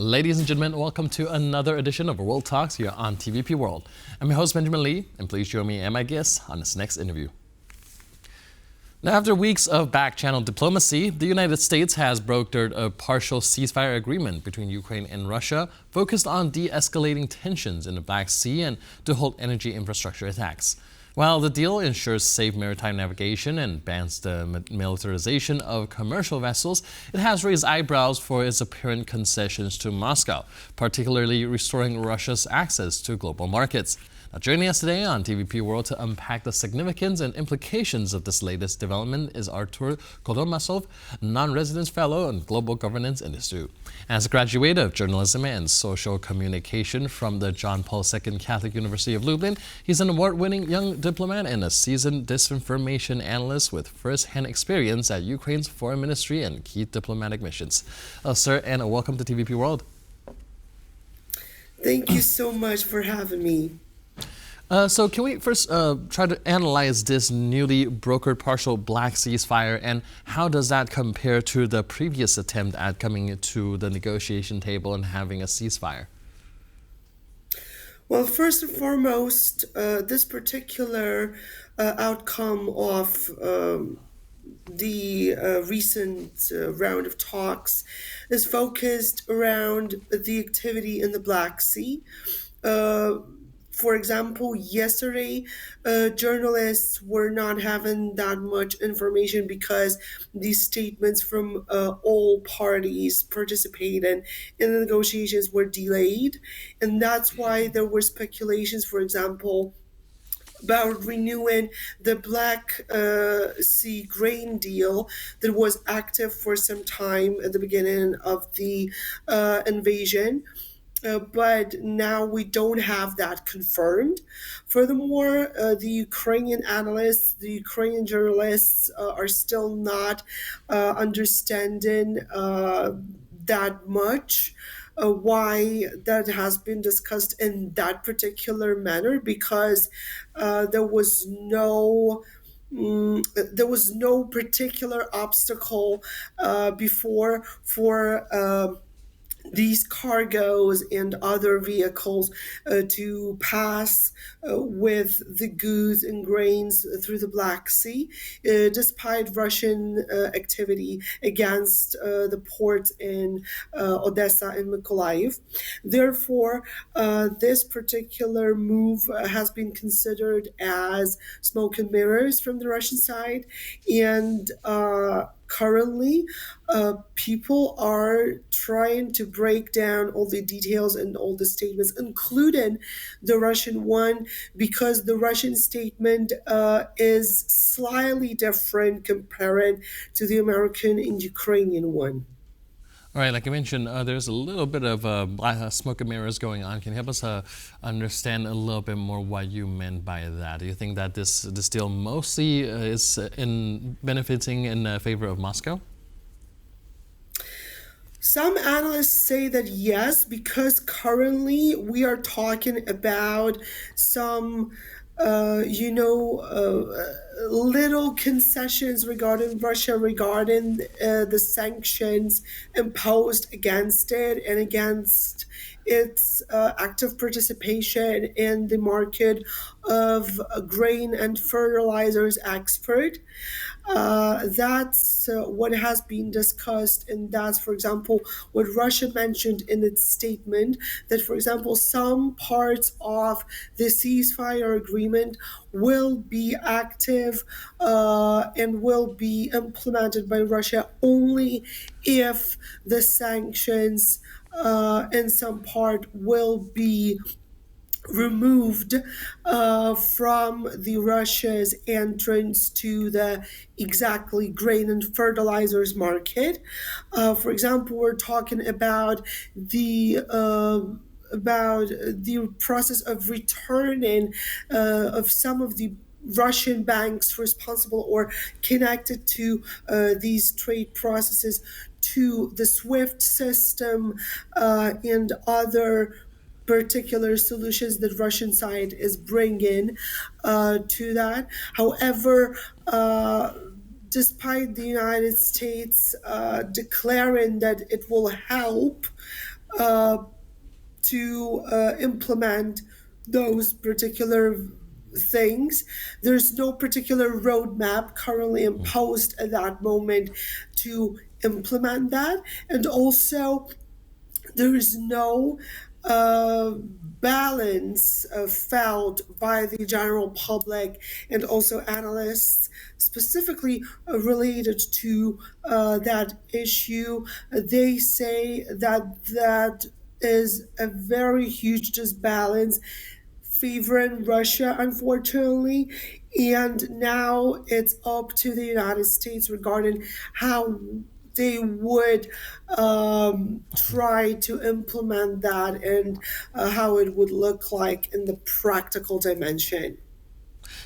Ladies and gentlemen, welcome to another edition of World Talks here on TVP World. I'm your host, Benjamin Lee, and please join me and my guests on this next interview. Now, after weeks of backchannel diplomacy, the United States has brokered a partial ceasefire agreement between Ukraine and Russia focused on de-escalating tensions in the Black Sea and to halt energy infrastructure attacks. While the deal ensures safe maritime navigation and bans the militarization of commercial vessels, it has raised eyebrows for its apparent concessions to Moscow, particularly restoring Russia's access to global markets. Now, joining us today on TVP World to unpack the significance and implications of this latest development is Artur Koldomasov, non-resident fellow in global governance institute. As a graduate of journalism and social communication from the John Paul II Catholic University of Lublin, he's an award-winning young diplomat and a seasoned disinformation analyst with first-hand experience at Ukraine's foreign ministry and key diplomatic missions. Sir, and welcome to TVP World. Thank you so much for having me. So can we first try to analyze this newly brokered partial Black ceasefire, and how does that compare to the previous attempt at coming to the negotiation table and having a ceasefire? Well, first and foremost, this particular outcome of the recent round of talks is focused around the activity in the Black Sea. For example, yesterday, journalists were not having that much information because these statements from all parties participating in the negotiations were delayed. And that's why there were speculations, for example, about renewing the Black Sea grain deal that was active for some time at the beginning of the invasion. But now we don't have that confirmed. Furthermore, the Ukrainian analysts, the Ukrainian journalists are still not understanding that much why that has been discussed in that particular manner, because there was no particular obstacle before for these cargoes and other vehicles to pass with the goods and grains through the Black Sea, despite Russian activity against the ports in Odessa and Mykolaiv. Therefore, this particular move has been considered as smoke and mirrors from the Russian side, and currently, people are trying to break down all the details and all the statements, including the Russian one, because the Russian statement is slightly different compared to the American and Ukrainian one. All right, like you mentioned, there's a little bit of smoke and mirrors going on. Can you help us understand a little bit more what you meant by that? Do you think that this deal mostly is benefiting in favor of Moscow? Some analysts say that yes, because currently we are talking about some little concessions regarding Russia, regarding the sanctions imposed against it and against its active participation in the market of grain and fertilizers export. That's what has been discussed, and that's, for example, what Russia mentioned in its statement, that, for example, some parts of the ceasefire agreement will be active and will be implemented by Russia only if the sanctions in some part will be removed from the Russia's entrance to the exactly grain and fertilizers market. For example, we're talking about the process of returning of some of the Russian banks responsible or connected to these trade processes to the SWIFT system and other particular solutions that Russian side is bringing to that. However, despite the United States declaring that it will help to implement those particular things. There's no particular roadmap currently imposed at that moment to implement that. And also, there is no balance felt by the general public and also analysts specifically related to that issue. They say that that is a very huge disbalance favoring Russia, unfortunately. And now it's up to the United States regarding how they would try to implement that and how it would look like in the practical dimension.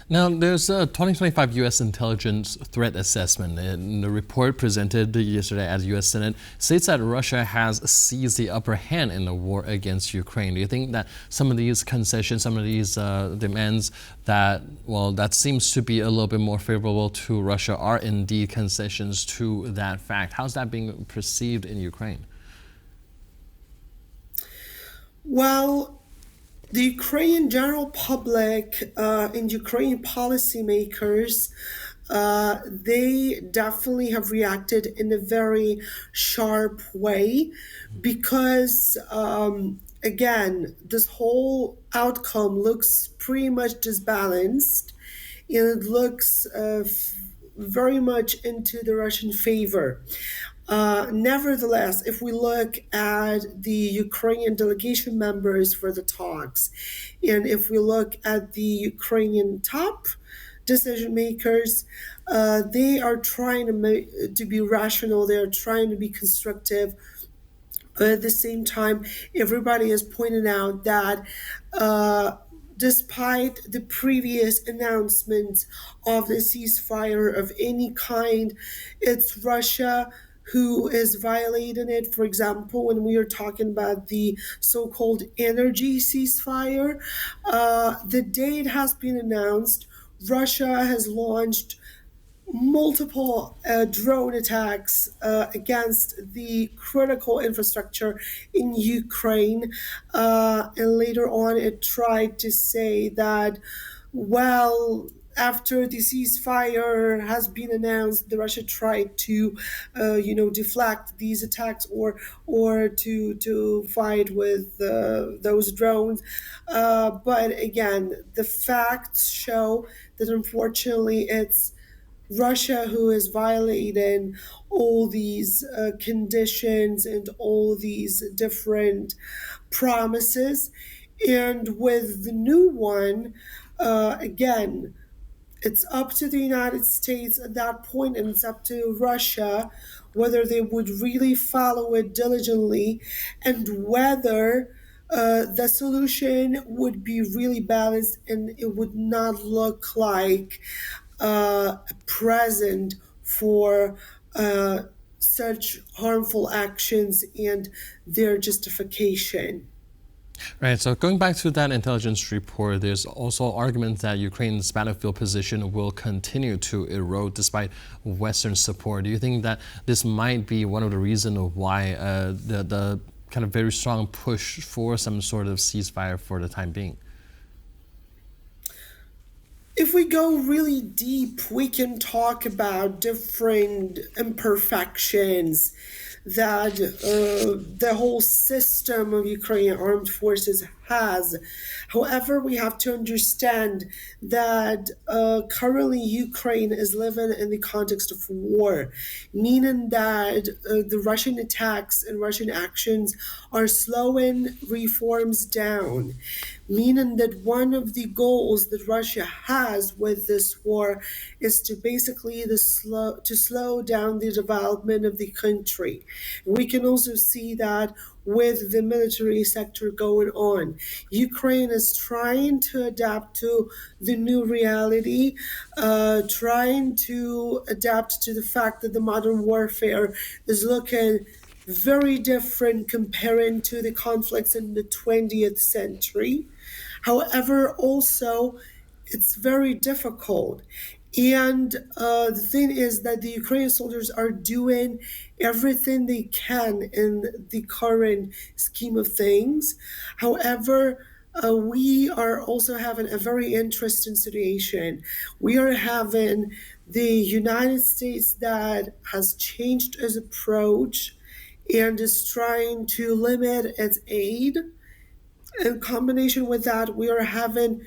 Now, there's a 2025 U.S. intelligence threat assessment, and the report presented yesterday at the U.S. Senate states that Russia has seized the upper hand in the war against Ukraine. Do you think that some of these concessions, some of these demands that, well, that seems to be a little bit more favorable to Russia are indeed concessions to that fact? How's that being perceived in Ukraine? Well, the Ukrainian general public and Ukrainian policymakers, they definitely have reacted in a very sharp way because, again, this whole outcome looks pretty much disbalanced and it looks very much into the Russian favor. Nevertheless, if we look at the Ukrainian delegation members for the talks, and if we look at the Ukrainian top decision makers, they are trying to be rational, they are trying to be constructive. But at the same time, everybody has pointed out that despite the previous announcements of the ceasefire of any kind, it's Russia who is violating it. For example, when we are talking about the so called energy ceasefire, the date has been announced. Russia has launched multiple drone attacks against the critical infrastructure in Ukraine. And later on, it tried to say that, well, after the ceasefire has been announced, the Russia tried to, deflect these attacks or to fight with those drones. But again, the facts show that unfortunately it's Russia, who is violating all these conditions and all these different promises. And with the new one, again, it's up to the United States at that point, and it's up to Russia whether they would really follow it diligently and whether the solution would be really balanced and it would not look like present for such harmful actions and their justification. Right, so going back to that intelligence report, there's also arguments that Ukraine's battlefield position will continue to erode despite Western support. Do you think that this might be one of the reasons why the kind of very strong push for some sort of ceasefire for the time being? If we go really deep, we can talk about different imperfections that the whole system of Ukrainian armed forces has. However, we have to understand that currently Ukraine is living in the context of war, meaning that the Russian attacks and Russian actions are slowing reforms down, meaning that one of the goals that Russia has with this war is to basically slow down the development of the country. We can also see that with the military sector going on. Ukraine is trying to adapt to the new reality, trying to adapt to the fact that the modern warfare is looking very different comparing to the conflicts in the 20th century. However, also, it's very difficult. And the thing is that the Ukrainian soldiers are doing everything they can in the current scheme of things. However, we are also having a very interesting situation. We are having the United States that has changed its approach and is trying to limit its aid. In combination with that, we are having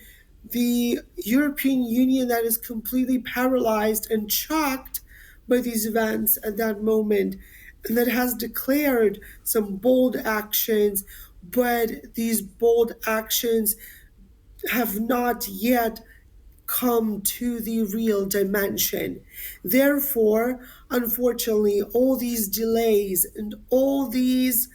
the European Union that is completely paralyzed and shocked by these events at that moment, and that has declared some bold actions, but these bold actions have not yet come to the real dimension. Therefore, unfortunately, all these delays and all these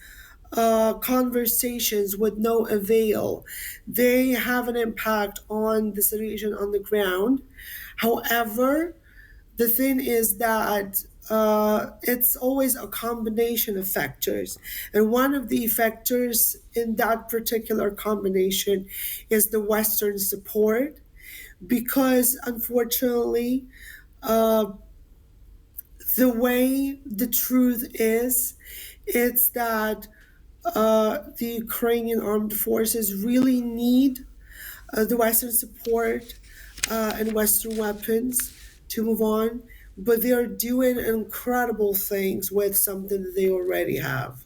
conversations with no avail, they have an impact on the situation on the ground. However, the thing is that it's always a combination of factors. And one of the factors in that particular combination is the Western support, because unfortunately, uh, the way the truth is, it's that the Ukrainian armed forces really need the Western support and Western weapons to move on, but they are doing incredible things with something that they already have.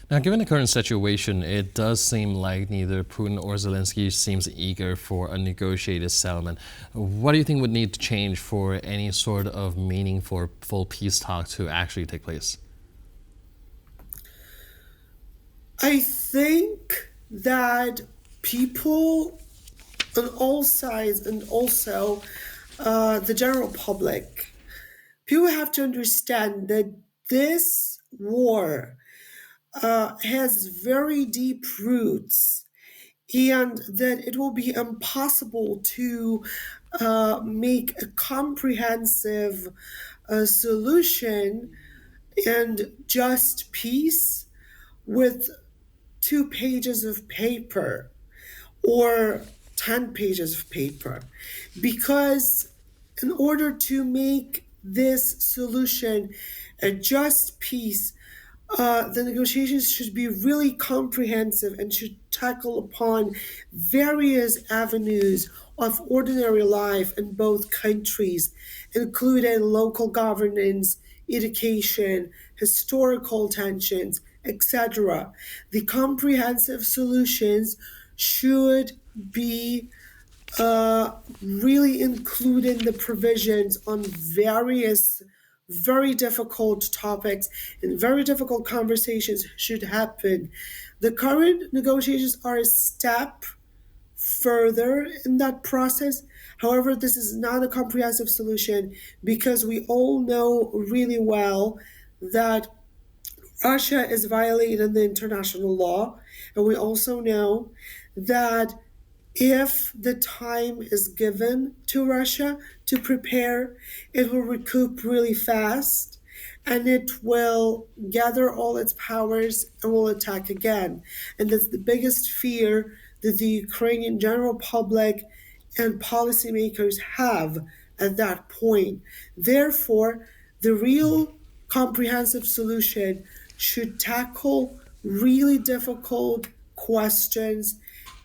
Now, given the current situation, it does seem like neither Putin or Zelensky seems eager for a negotiated settlement. What do you think would need to change for any sort of meaningful full peace talk to actually take place? I think that people on all sides and also the general public, people have to understand that this war has very deep roots, and that it will be impossible to make a comprehensive solution and just peace with 2 pages of paper or 10 pages of paper. Because in order to make this solution a just peace, the negotiations should be really comprehensive and should tackle upon various avenues of ordinary life in both countries, including local governance, education, historical tensions, etc. The comprehensive solutions should be really including the provisions on various very difficult topics and very difficult conversations should happen. The current negotiations are a step further in that process. However, this is not a comprehensive solution because we all know really well that Russia is violating the international law, and we also know that if the time is given to Russia to prepare, it will recoup really fast and it will gather all its powers and will attack again. And that's the biggest fear that the Ukrainian general public and policymakers have at that point. Therefore, the real comprehensive solution should tackle really difficult questions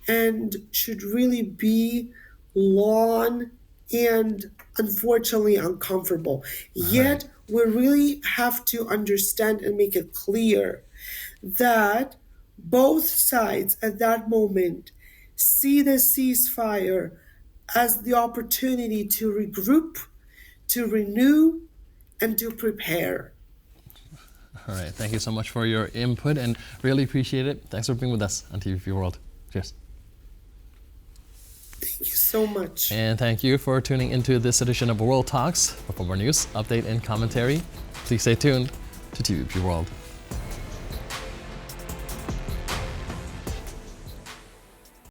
and should really be long and unfortunately uncomfortable. All right. Yet, we really have to understand and make it clear that both sides at that moment see the ceasefire as the opportunity to regroup, to renew, and to prepare. All right. Thank you so much for your input and really appreciate it. Thanks for being with us on TVP World. Cheers. Thank you so much. And thank you for tuning into this edition of World Talks. For more news, update, and commentary, please stay tuned to TVP World.